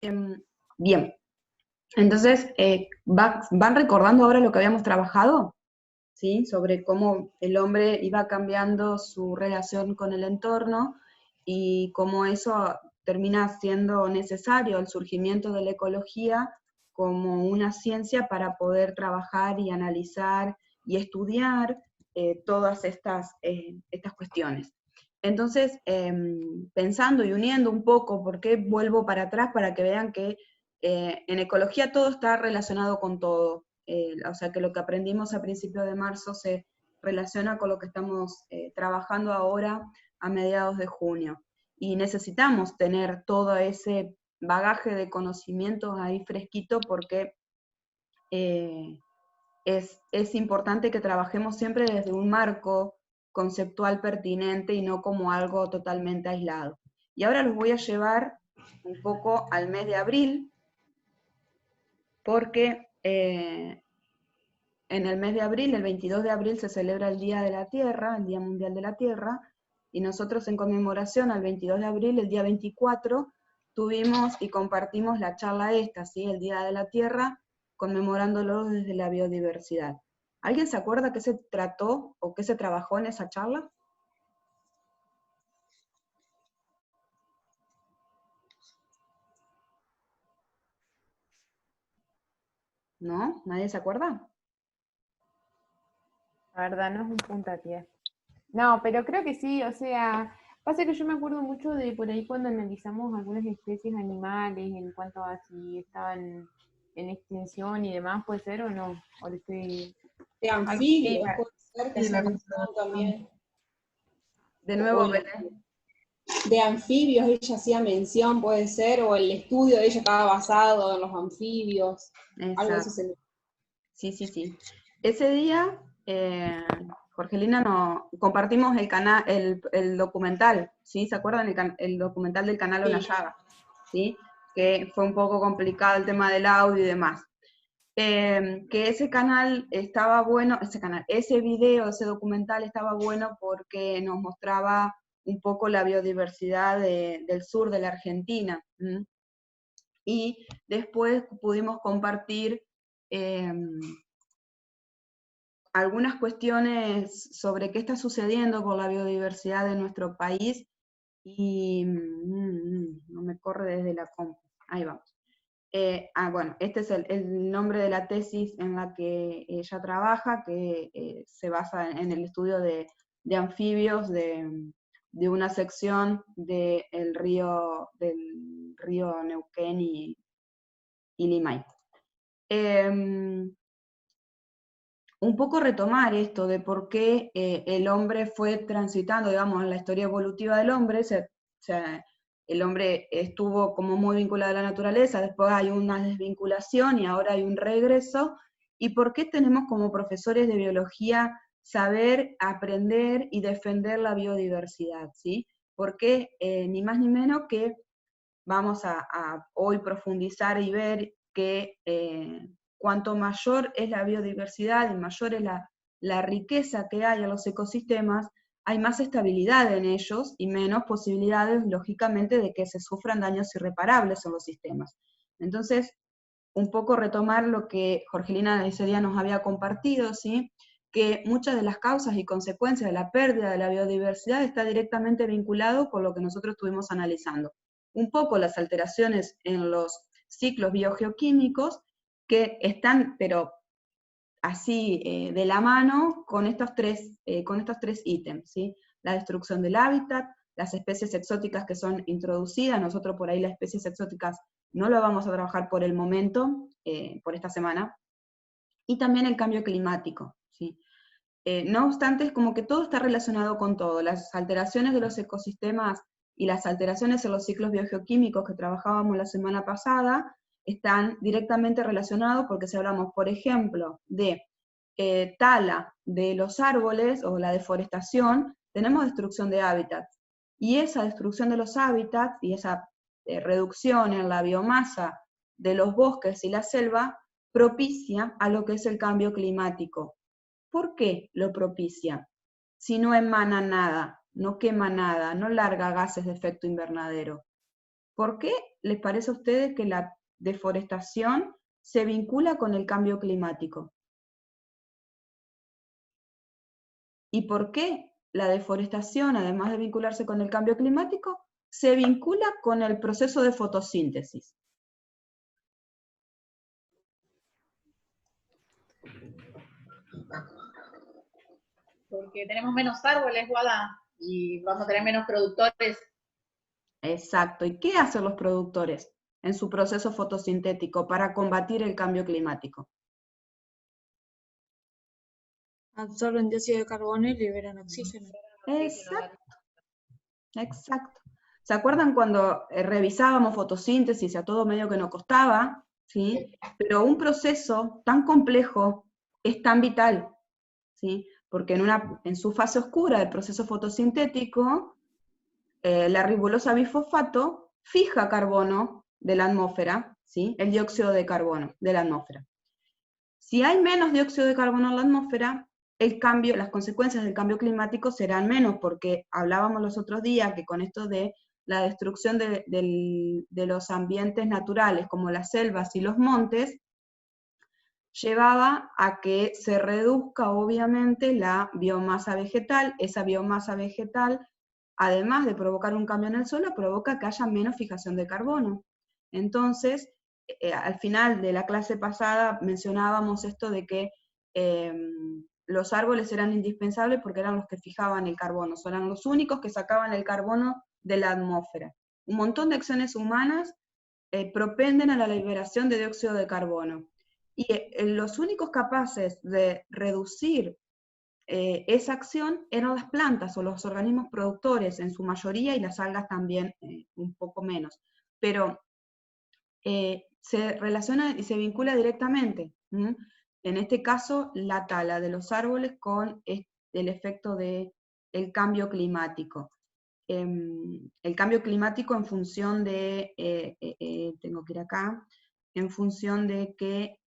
Bien, entonces, ¿van recordando ahora lo que habíamos trabajado? ¿Sí? Sobre cómo el hombre iba cambiando su relación con el entorno y cómo eso termina siendo necesario el surgimiento de la ecología como una ciencia para poder trabajar y analizar y estudiar todas estas cuestiones. Entonces, pensando y uniendo un poco, ¿por qué vuelvo para atrás? Para que vean que en ecología todo está relacionado con todo. O sea que lo que aprendimos a principios de marzo se relaciona con lo que estamos trabajando ahora a mediados de junio. Y necesitamos tener todo ese bagaje de conocimientos ahí fresquito porque eh, es importante que trabajemos siempre desde un marco conceptual pertinente y no como algo totalmente aislado. Y ahora los voy a llevar un poco al mes de abril, porque en el mes de abril, el 22 de abril, se celebra el Día de la Tierra, el Día Mundial de la Tierra, y nosotros en conmemoración al 22 de abril, el día 24, tuvimos y compartimos la charla esta, ¿sí? El Día de la Tierra, conmemorándolo desde la biodiversidad. ¿Alguien se acuerda qué se trató o qué se trabajó en esa charla? ¿No? ¿Nadie se acuerda? La verdad, no es un puntapié. No, pero creo que sí, o sea, pasa que yo me acuerdo mucho de por ahí cuando analizamos algunas especies animales en cuanto a si estaban en extinción y demás, ¿puede ser o no? O le estoy... De Algo así, anfibios, puede ser que sí, hacía me mención recuerdo. también. De O nuevo, el, Belén. de anfibios ella hacía mención, puede ser, o el estudio de ella estaba basado en los anfibios, algo de eso Exacto. se me... Sí, sí, sí. Ese día, Jorgelina, compartimos el documental, ¿sí? ¿Se acuerdan el documental del canal Sí. Onayaga? ¿Sí? Que fue un poco complicado el tema del audio y demás. Que ese canal estaba bueno, ese video, ese documental estaba bueno porque nos mostraba un poco la biodiversidad del sur de la Argentina. ¿Mm? Y después pudimos compartir algunas cuestiones sobre qué está sucediendo con la biodiversidad de nuestro país y no me corre desde la compu. Ahí vamos. Bueno, este es el nombre de la tesis en la que ella trabaja, que se basa en el estudio de anfibios de una sección del río Neuquén y Limay. Un poco retomar esto de por qué el hombre fue transitando, digamos, en la historia evolutiva del hombre, el hombre estuvo como muy vinculado a la naturaleza, después hay una desvinculación y ahora hay un regreso, y por qué tenemos como profesores de biología saber, aprender y defender la biodiversidad, ¿sí? Porque ni más ni menos que vamos a hoy profundizar y ver que cuanto mayor es la biodiversidad y mayor es la riqueza que hay en los ecosistemas, hay más estabilidad en ellos y menos posibilidades, lógicamente, de que se sufran daños irreparables en los sistemas. Entonces, un poco retomar lo que Jorgelina ese día nos había compartido, ¿sí? Que muchas de las causas y consecuencias de la pérdida de la biodiversidad está directamente vinculado con lo que nosotros estuvimos analizando. Un poco las alteraciones en los ciclos biogeoquímicos que están, pero así de la mano con estos tres ítems, ¿sí? La destrucción del hábitat, las especies exóticas que son introducidas, nosotros por ahí las especies exóticas no lo vamos a trabajar por el momento, por esta semana, y también el cambio climático, ¿sí? No obstante, es como que todo está relacionado con todo, las alteraciones de los ecosistemas y las alteraciones en los ciclos biogeoquímicos que trabajábamos la semana pasada están directamente relacionados porque si hablamos, por ejemplo, de tala de los árboles o la deforestación, tenemos destrucción de hábitats. Y esa destrucción de los hábitats y esa reducción en la biomasa de los bosques y la selva propicia a lo que es el cambio climático. ¿Por qué lo propicia? Si no emana nada, no quema nada, no larga gases de efecto invernadero. ¿Por qué les parece a ustedes que la deforestación se vincula con el cambio climático? ¿Y por qué la deforestación, además de vincularse con el cambio climático, se vincula con el proceso de fotosíntesis? Porque tenemos menos árboles, Guada, y vamos a tener menos productores. Exacto. ¿Y qué hacen los productores en su proceso fotosintético para combatir el cambio climático? Absorben dióxido de carbono y liberan oxígeno. Exacto. Exacto. ¿Se acuerdan cuando revisábamos fotosíntesis, a todo medio que nos costaba? ¿Sí? Pero un proceso tan complejo es tan vital, ¿sí? Porque en su fase oscura del proceso fotosintético, la ribolosa bifosfato fija carbono de la atmósfera, ¿sí? El dióxido de carbono de la atmósfera. Si hay menos dióxido de carbono en la atmósfera, las consecuencias del cambio climático serán menos, porque hablábamos los otros días que con esto de la destrucción de los ambientes naturales, como las selvas y los montes, llevaba a que se reduzca obviamente la biomasa vegetal. Esa biomasa vegetal, además de provocar un cambio en el suelo, provoca que haya menos fijación de carbono. Entonces, al final de la clase pasada mencionábamos esto de que los árboles eran indispensables porque eran los que fijaban el carbono, eran los únicos que sacaban el carbono de la atmósfera. Un montón de acciones humanas propenden a la liberación de dióxido de carbono. Y los únicos capaces de reducir esa acción eran las plantas o los organismos productores en su mayoría, y las algas también un poco menos. Pero se relaciona y se vincula directamente. En este caso, la tala de los árboles con el efecto del cambio climático. El cambio climático en función de, tengo que ir acá, en función de que,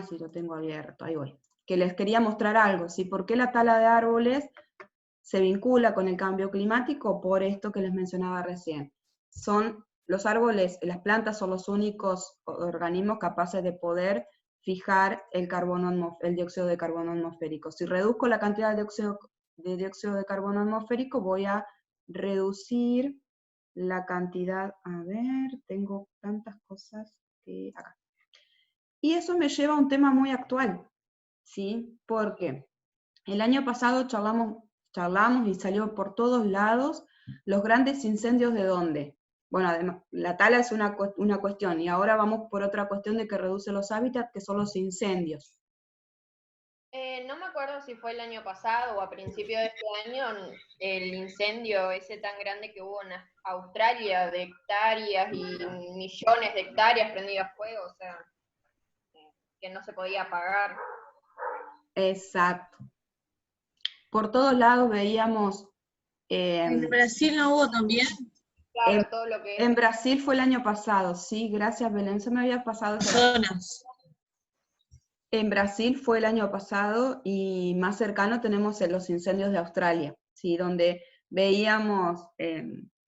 sí, lo tengo abierto, ahí voy, que les quería mostrar algo, ¿sí? ¿Por qué la tala de árboles se vincula con el cambio climático? Por esto que les mencionaba recién. Los árboles, las plantas son los únicos organismos capaces de poder fijar el dióxido de carbono atmosférico. Si reduzco la cantidad de dióxido de carbono atmosférico, voy a reducir la cantidad, a ver, tengo tantas cosas que acá. Y eso me lleva a un tema muy actual, ¿sí? Porque el año pasado charlamos y salió por todos lados los grandes incendios. ¿De dónde? Bueno, además, la tala es una cuestión, y ahora vamos por otra cuestión de que reduce los hábitats, que son los incendios. No me acuerdo si fue el año pasado o a principio de este año, el incendio ese tan grande que hubo en Australia, de hectáreas y millones de hectáreas prendidas a fuego, o sea, que no se podía apagar. Exacto. Por todos lados veíamos... ¿En Brasil no hubo también? Claro, todo lo que... En Brasil fue el año pasado, sí, gracias Belén, se me había pasado. En Brasil fue el año pasado, y más cercano tenemos los incendios de Australia, ¿sí? Donde veíamos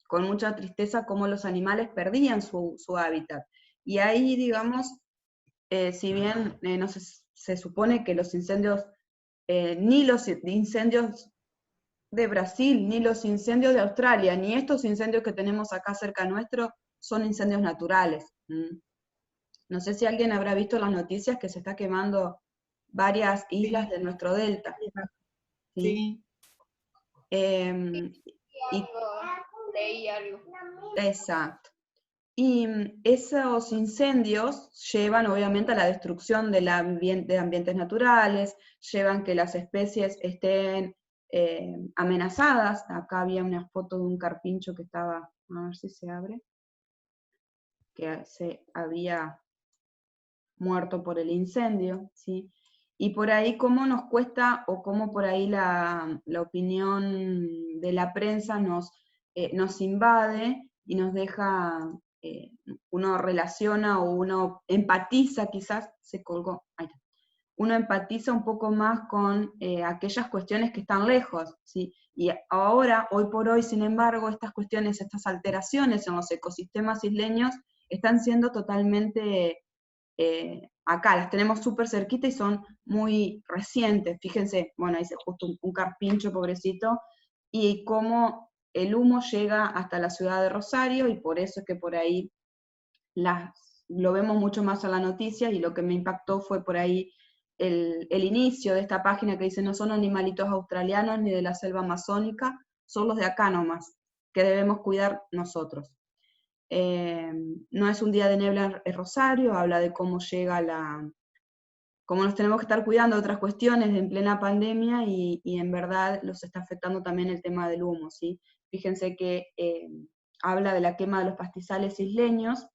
con mucha tristeza cómo los animales perdían su hábitat. Y ahí, digamos, si bien no se supone que los incendios, ni los incendios de Brasil, ni los incendios de Australia, ni estos incendios que tenemos acá cerca nuestro, son incendios naturales. No sé si alguien habrá visto las noticias que se está quemando varias islas de nuestro delta. ¿Sí? Leí algo. Exacto. Y esos incendios llevan obviamente a la destrucción de ambientes naturales, llevan que las especies estén amenazadas. Acá había una foto de un carpincho que estaba, a ver si se abre, que se había muerto por el incendio, ¿sí? Y por ahí cómo nos cuesta, o cómo por ahí la opinión de la prensa nos invade y nos deja, uno relaciona o uno empatiza, quizás, se colgó, ahí está, uno empatiza un poco más con aquellas cuestiones que están lejos, ¿sí? Y ahora, hoy por hoy, sin embargo, estas cuestiones, estas alteraciones en los ecosistemas isleños están siendo totalmente acá, las tenemos súper cerquita y son muy recientes. Fíjense, bueno, ahí se justo un carpincho pobrecito, y cómo el humo llega hasta la ciudad de Rosario, y por eso es que por ahí lo vemos mucho más a la noticia, y lo que me impactó fue por ahí el inicio de esta página que dice: no son animalitos australianos ni de la selva amazónica, son los de acá nomás, que debemos cuidar nosotros. No es un día de niebla en Rosario, habla de cómo llega cómo nos tenemos que estar cuidando de otras cuestiones en plena pandemia, y en verdad los está afectando también el tema del humo, ¿sí? Fíjense que habla de la quema de los pastizales isleños,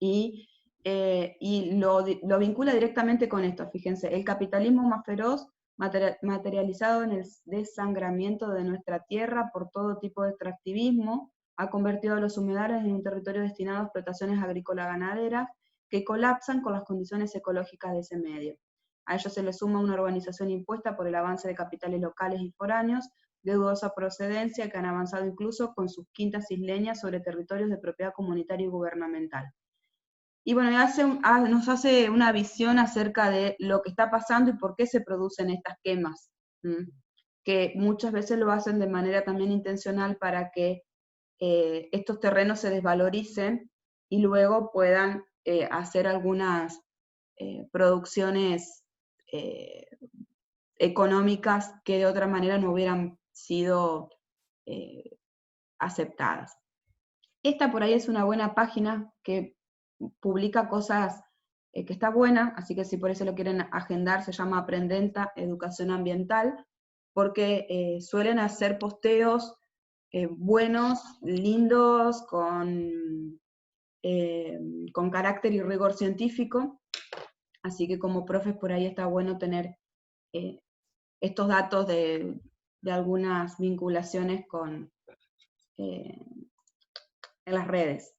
y lo vincula directamente con esto. Fíjense, el capitalismo más feroz, materializado en el desangramiento de nuestra tierra por todo tipo de extractivismo, ha convertido a los humedales en un territorio destinado a explotaciones agrícola-ganaderas que colapsan con las condiciones ecológicas de ese medio. A ello se le suma una urbanización impuesta por el avance de capitales locales y foráneos de dudosa procedencia, que han avanzado incluso con sus quintas isleñas sobre territorios de propiedad comunitaria y gubernamental. Y bueno, nos hace una visión acerca de lo que está pasando y por qué se producen estas quemas, que muchas veces lo hacen de manera también intencional para que estos terrenos se desvaloricen y luego puedan hacer algunas producciones económicas que de otra manera no hubieran sido aceptadas. Esta por ahí es una buena página que publica cosas que está buena, así que si por eso lo quieren agendar, se llama Aprendenta Educación Ambiental, porque suelen hacer posteos buenos, lindos, con carácter y rigor científico, así que como profes por ahí está bueno tener estos datos de algunas vinculaciones en las redes.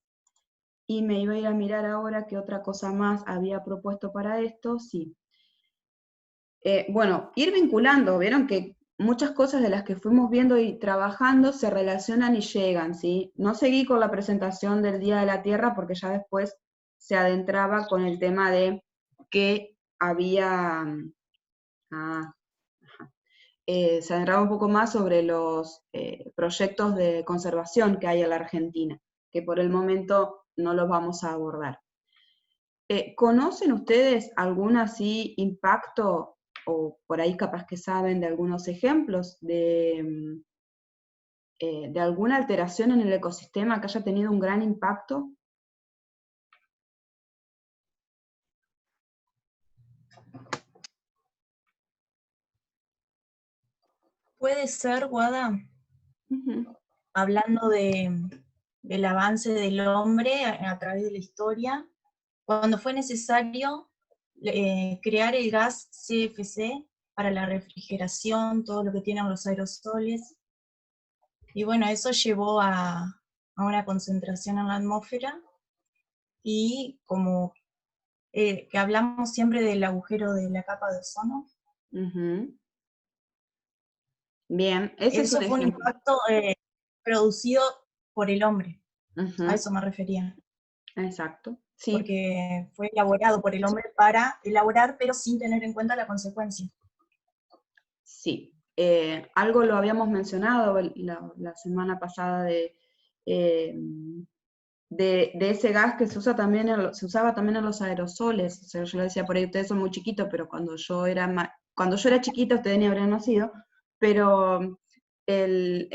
Y me iba a ir a mirar ahora qué otra cosa más había propuesto para esto, sí. Bueno, ir vinculando, vieron que muchas cosas de las que fuimos viendo y trabajando se relacionan y llegan, ¿sí? No seguí con la presentación del Día de la Tierra porque ya después se adentraba con el tema de que había... se adentraba un poco más sobre los proyectos de conservación que hay en la Argentina, que por el momento no los vamos a abordar. ¿Conocen ustedes algún así impacto, o por ahí capaz que saben de algunos ejemplos de alguna alteración en el ecosistema que haya tenido un gran impacto? Puede ser, Guada, hablando del avance del hombre a través de la historia, cuando fue necesario crear el gas CFC para la refrigeración, todo lo que tienen los aerosoles, y bueno, eso llevó a una concentración en la atmósfera, y como que hablamos siempre del agujero de la capa de ozono. Bien, ese eso es fue un impacto producido por el hombre, a eso me refería. Exacto, sí. Porque fue elaborado por el hombre para elaborar, pero sin tener en cuenta la consecuencia. Sí, algo lo habíamos mencionado la semana pasada de ese gas que se usa también se usaba también en los aerosoles. O sea, yo le decía por ahí, ustedes son muy chiquitos, pero cuando yo era chiquita, ustedes ni habrían nacido, pero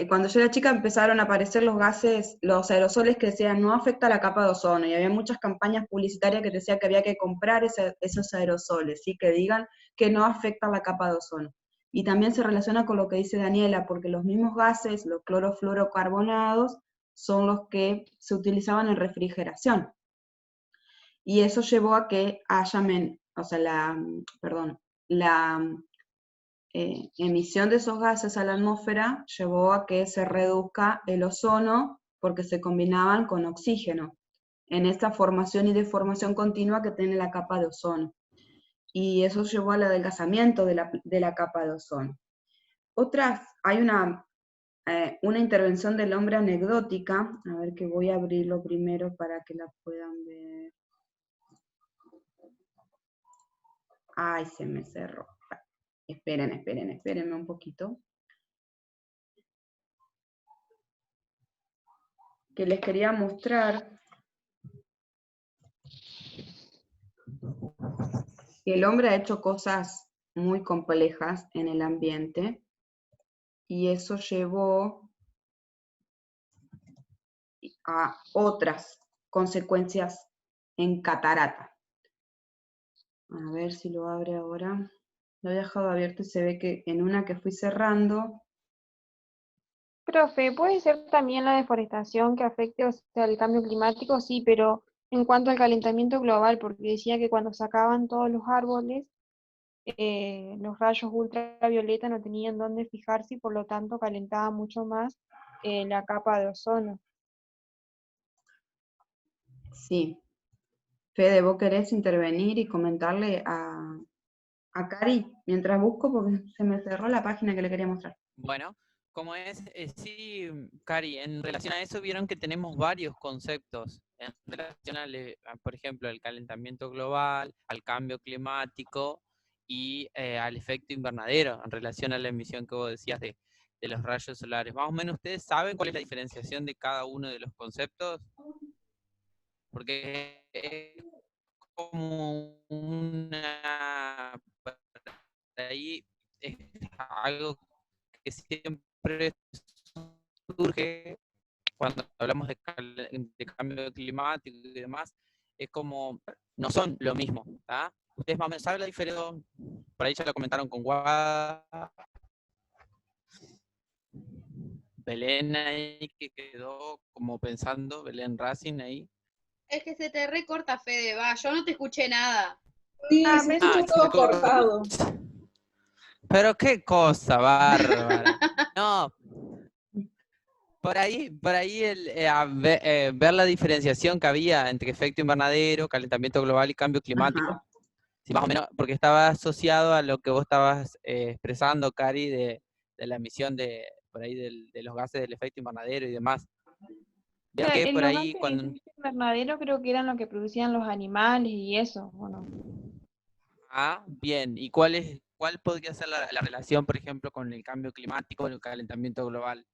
cuando yo era chica empezaron a aparecer los gases, los aerosoles que decían no afecta a la capa de ozono, y había muchas campañas publicitarias que decían que había que comprar esos aerosoles, ¿sí? Que digan que no afecta a la capa de ozono. Y también se relaciona con lo que dice Daniela, porque los mismos gases, los clorofluorocarbonados, son los que se utilizaban en refrigeración. Y eso llevó a que haya la emisión de esos gases a la atmósfera llevó a que se reduzca el ozono porque se combinaban con oxígeno en esta formación y deformación continua que tiene la capa de ozono. y eso llevó al adelgazamiento de la capa de ozono. Hay una intervención del hombre anecdótica, a ver que voy a abrirlo primero para que la puedan ver. Ay, se me cerró. Espérenme un poquito. Que les quería mostrar que el hombre ha hecho cosas muy complejas en el ambiente y eso llevó a otras consecuencias en catarata. A ver si lo abre ahora. Lo he dejado abierto y se ve que en una que fui cerrando. Profe, ¿puede ser también la deforestación que afecte, o sea, el cambio climático? Sí, pero en cuanto al calentamiento global, porque decía que cuando sacaban todos los árboles, los rayos ultravioleta no tenían dónde fijarse y por lo tanto calentaba mucho más la capa de ozono. Sí. Fede, ¿vos querés intervenir y comentarle a Cari mientras busco? Porque se me cerró la página que le quería mostrar. Bueno, como es, sí, Cari, en relación a eso vieron que tenemos varios conceptos en relación por ejemplo, al calentamiento global, al cambio climático y al efecto invernadero en relación a la emisión que vos decías de los rayos solares. Más o menos, ¿ustedes saben cuál es la diferenciación de cada uno de los conceptos? Porque es como por ahí es algo que siempre surge cuando hablamos de cambio climático y demás, es como, no son lo mismo, ¿tá? Ustedes más o menos saben la diferencia, por ahí ya lo comentaron con Guada, Belén ahí que quedó como pensando, Belén Racing ahí. Es que se te recorta, Fede, va, yo no te escuché nada. Sí, se escucha todo cortado. Pero qué cosa bárbara. No, por ahí ver la diferenciación que había entre efecto invernadero, calentamiento global y cambio climático. Sí, más o menos, porque estaba asociado a lo que vos estabas expresando, Cari, de la emisión por ahí de los gases del efecto invernadero y demás. O sea, Que por los ahí gases de cuando... efecto invernadero creo que eran lo que producían los animales y eso, ¿o no? Ah, bien. ¿Y cuál podría ser la relación, por ejemplo, con el cambio climático, el calentamiento global?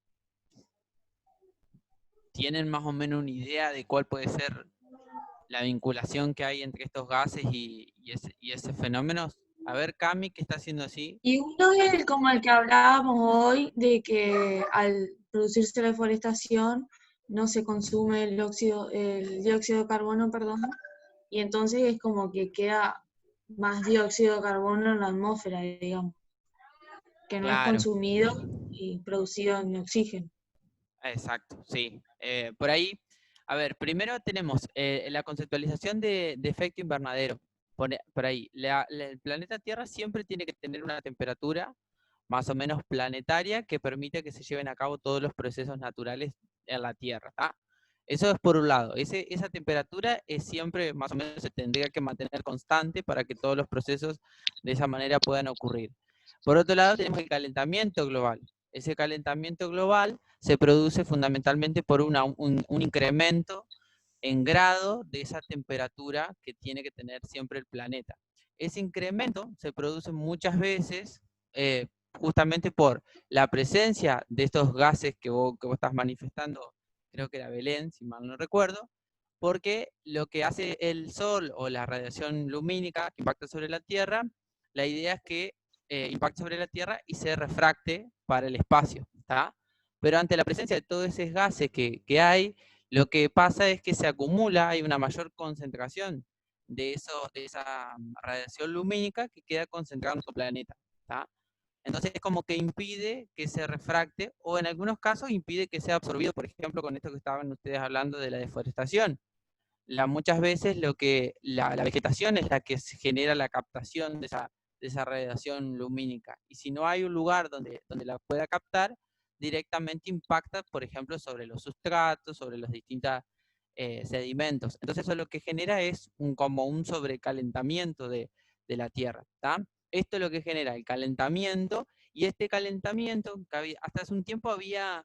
¿Tienen más o menos una idea de cuál puede ser la vinculación que hay entre estos gases y ese fenómeno? A ver, Cami, ¿qué está haciendo así? Y uno es como el que hablábamos hoy, de que al producirse la deforestación no se consume el dióxido de carbono, perdón, y entonces es como que queda más dióxido de carbono en la atmósfera, digamos, que no es Claro. consumido y producido en oxígeno. Exacto, sí. Por ahí, a ver, primero tenemos la conceptualización de efecto invernadero. Por ahí, el planeta Tierra siempre tiene que tener una temperatura más o menos planetaria que permita que se lleven a cabo todos los procesos naturales en la Tierra, ¿tá? Eso es por un lado. Esa temperatura es siempre, más o menos, se tendría que mantener constante para que todos los procesos de esa manera puedan ocurrir. Por otro lado, tenemos el calentamiento global. Ese calentamiento global se produce fundamentalmente por un incremento en grado de esa temperatura que tiene que tener siempre el planeta. Ese incremento se produce muchas veces justamente por la presencia de estos gases que vos estás manifestando, creo que era Belén, si mal no recuerdo, porque lo que hace el Sol o la radiación lumínica que impacta sobre la Tierra, la idea es que impacte sobre la Tierra y se refracte para el espacio, ¿tá? Pero ante la presencia de todos esos gases que hay, lo que pasa es que se acumula, hay una mayor concentración de esa radiación lumínica que queda concentrada en nuestro planeta, ¿tá? Entonces es como que impide que se refracte, o en algunos casos impide que sea absorbido, por ejemplo, con esto que estaban ustedes hablando de la deforestación. Muchas veces la vegetación es la que genera la captación de esa radiación lumínica. Y si no hay un lugar donde la pueda captar, directamente impacta, por ejemplo, sobre los sustratos, sobre los distintos sedimentos. Entonces eso lo que genera es como un sobrecalentamiento de de la Tierra. ¿Tá? Esto es lo que genera el calentamiento, y este calentamiento, hasta hace un tiempo había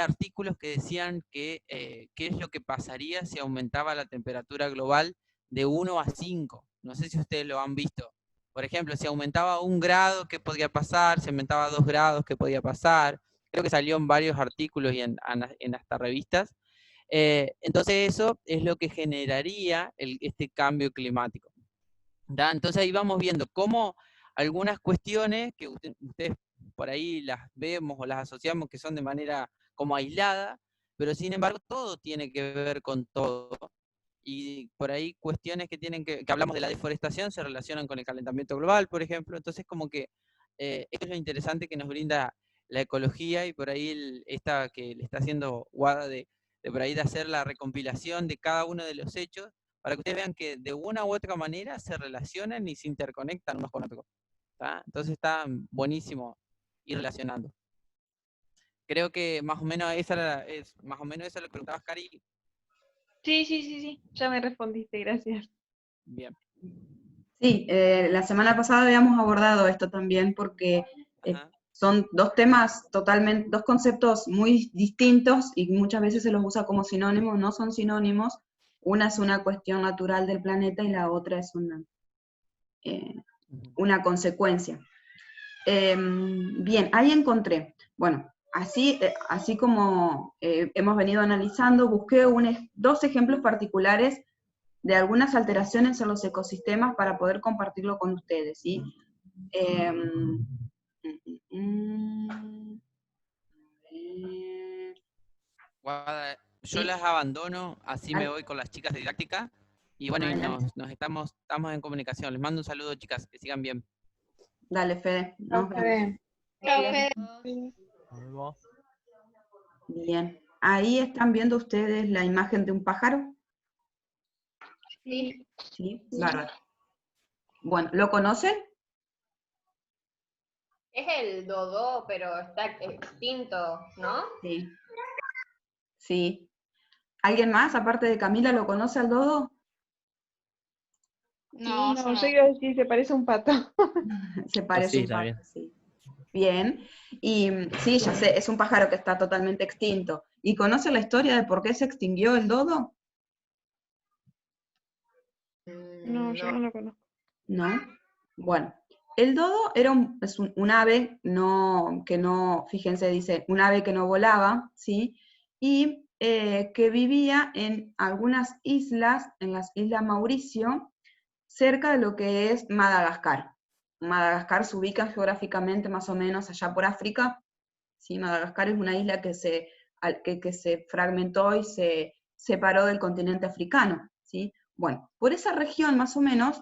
artículos que decían que qué es lo que pasaría si aumentaba la temperatura global de 1 a 5. No sé si ustedes lo han visto. Por ejemplo, si aumentaba 1 grado, ¿qué podía pasar? Si aumentaba 2 grados, ¿qué podía pasar? Creo que salió en varios artículos y en hasta revistas. Entonces eso es lo que generaría este cambio climático. ¿Da? Entonces ahí vamos viendo cómo algunas cuestiones que ustedes por ahí las vemos o las asociamos que son de manera como aislada, pero sin embargo todo tiene que ver con todo. Y por ahí cuestiones que hablamos de la deforestación se relacionan con el calentamiento global, por ejemplo. Entonces como que esto es lo interesante que nos brinda la ecología, y por ahí esta que le está haciendo Guada de por ahí de hacer la recompilación de cada uno de los hechos, para que ustedes vean que de una u otra manera se relacionan y se interconectan unos con otros. ¿Tá? Entonces está buenísimo ir relacionando. Creo que más o menos esa es lo que preguntabas, Cari. Sí, ya me respondiste, gracias. Bien. Sí, la semana pasada habíamos abordado esto también, porque son dos temas totalmente, dos conceptos muy distintos, y muchas veces se los usa como sinónimos, no son sinónimos. Una es una cuestión natural del planeta y la otra es una consecuencia. Bien, ahí encontré, bueno, así como hemos venido analizando, busqué dos ejemplos particulares de algunas alteraciones en los ecosistemas para poder compartirlo con ustedes, ¿sí? Yo las abandono, así me voy con las chicas de didáctica, y bueno, y nos estamos en comunicación. Les mando un saludo, chicas, que sigan bien. Dale, Fede. Nos vemos. Chao, Fede. Bien. Ahí están viendo ustedes la imagen de un pájaro. Sí. Sí, bárbaro. Bueno, ¿lo conocen? Es el dodó, pero está extinto, ¿no? Sí. Sí. ¿Alguien más, aparte de Camila, lo conoce al dodo? No, yo iba a decir, se parece a un pato. Se parece a un pato, sí. Bien. Y sí, ya sé, es un pájaro que está totalmente extinto. ¿Y conoce la historia de por qué se extinguió el dodo? No, yo no lo conozco. ¿No? Bueno, el dodo es un ave fíjense, dice, un ave que no volaba, ¿sí? Y que vivía en algunas islas, en las Islas Mauricio, cerca de lo que es Madagascar. Madagascar se ubica geográficamente más o menos allá por África, ¿sí? Madagascar es una isla que se fragmentó y se separó del continente africano, ¿sí? Bueno, por esa región más o menos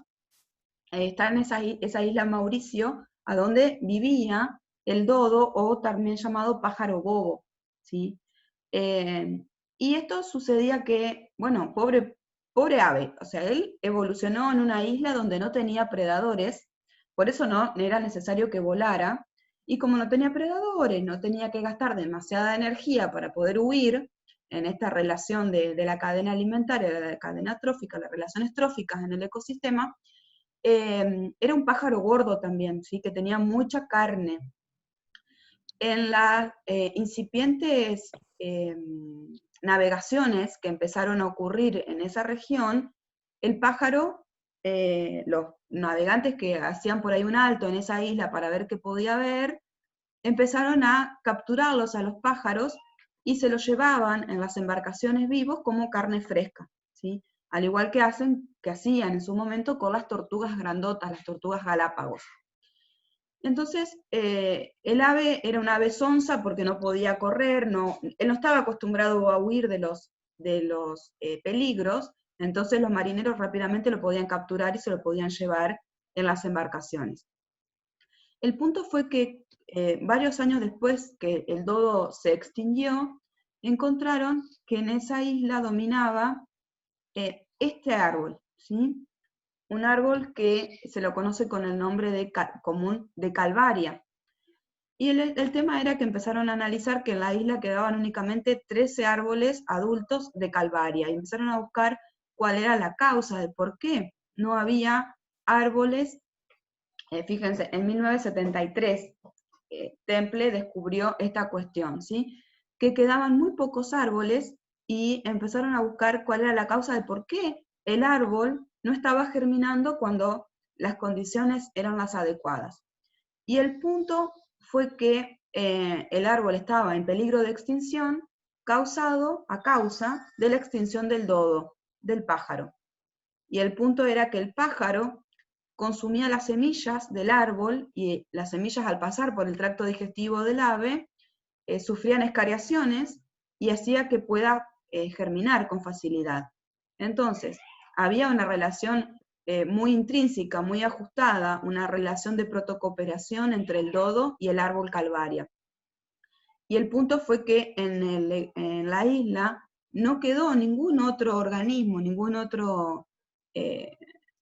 está en esa isla Mauricio, a donde vivía el dodo, o también llamado pájaro bobo, ¿sí? Y esto sucedía que, bueno, pobre ave, o sea, él evolucionó en una isla donde no tenía predadores, por eso no era necesario que volara, y como no tenía predadores, no tenía que gastar demasiada energía para poder huir en esta relación de la cadena alimentaria, de la cadena trófica, las relaciones tróficas en el ecosistema, era un pájaro gordo también, ¿sí? Que tenía mucha carne. En las incipientes navegaciones que empezaron a ocurrir en esa región, el pájaro, los navegantes que hacían por ahí un alto en esa isla para ver qué podía ver, empezaron a capturarlos a los pájaros y se los llevaban en las embarcaciones vivos como carne fresca, ¿sí? Al igual que hacían en su momento con las tortugas grandotas, las tortugas Galápagos. Entonces, el ave era un ave sonsa porque no podía correr, él no estaba acostumbrado a huir de los peligros, entonces los marineros rápidamente lo podían capturar y se lo podían llevar en las embarcaciones. El punto fue que varios años después que el dodo se extinguió, encontraron que en esa isla dominaba este árbol, ¿sí? Un árbol que se lo conoce con el nombre común de calvaria. Y el tema era que empezaron a analizar que en la isla quedaban únicamente 13 árboles adultos de calvaria, y empezaron a buscar cuál era la causa de por qué no había árboles Fíjense, en 1973 Temple descubrió esta cuestión, ¿sí? Que quedaban muy pocos árboles y empezaron a buscar cuál era la causa de por qué el árbol no estaba germinando cuando las condiciones eran las adecuadas. Y el punto fue que el árbol estaba en peligro de extinción a causa de la extinción del dodo, del pájaro. Y el punto era que el pájaro consumía las semillas del árbol y las semillas al pasar por el tracto digestivo del ave sufrían escariaciones y hacía que pueda germinar con facilidad. Entonces, había una relación muy intrínseca, muy ajustada, una relación de protocooperación entre el dodo y el árbol calvaria. Y el punto fue que en la isla no quedó ningún otro organismo, ningún otro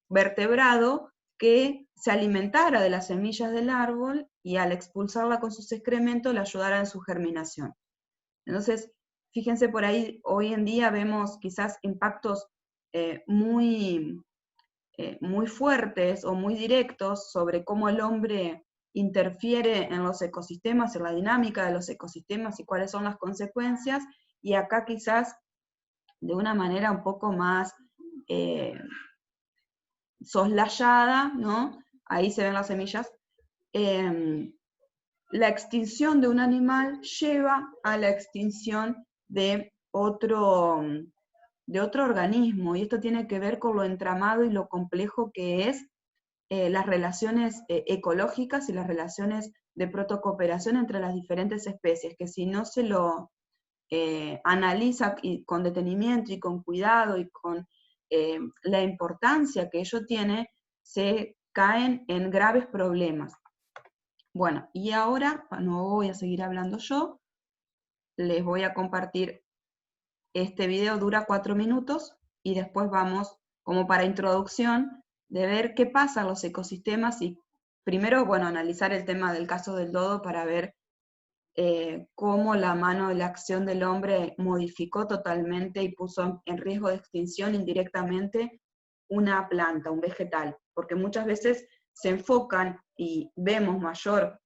vertebrado que se alimentara de las semillas del árbol y al expulsarla con sus excrementos le ayudara en su germinación. Entonces, fíjense por ahí, hoy en día vemos quizás impactos muy fuertes o muy directos sobre cómo el hombre interfiere en los ecosistemas, en la dinámica de los ecosistemas y cuáles son las consecuencias, y acá quizás de una manera un poco más soslayada, ¿no? Ahí se ven las semillas. La extinción de un animal lleva a la extinción de otro organismo, y esto tiene que ver con lo entramado y lo complejo que es las relaciones ecológicas y las relaciones de protocooperación entre las diferentes especies, que si no se lo analiza con detenimiento y con cuidado y con la importancia que ello tiene, se caen en graves problemas. Bueno, y ahora, no voy a seguir hablando yo, les voy a compartir este video, dura 4 minutos, y después vamos, como para introducción, de ver qué pasa en los ecosistemas y primero, bueno, analizar el tema del caso del dodo para ver cómo la mano de la acción del hombre modificó totalmente y puso en riesgo de extinción indirectamente una planta, un vegetal, porque muchas veces se enfocan y vemos mayor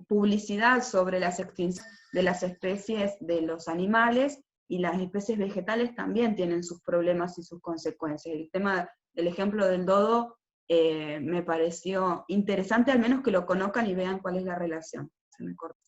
publicidad sobre las extinciones de las especies de los animales, y las especies vegetales también tienen sus problemas y sus consecuencias. El tema del ejemplo del dodo me pareció interesante, al menos que lo conozcan y vean cuál es la relación. Se me cortó.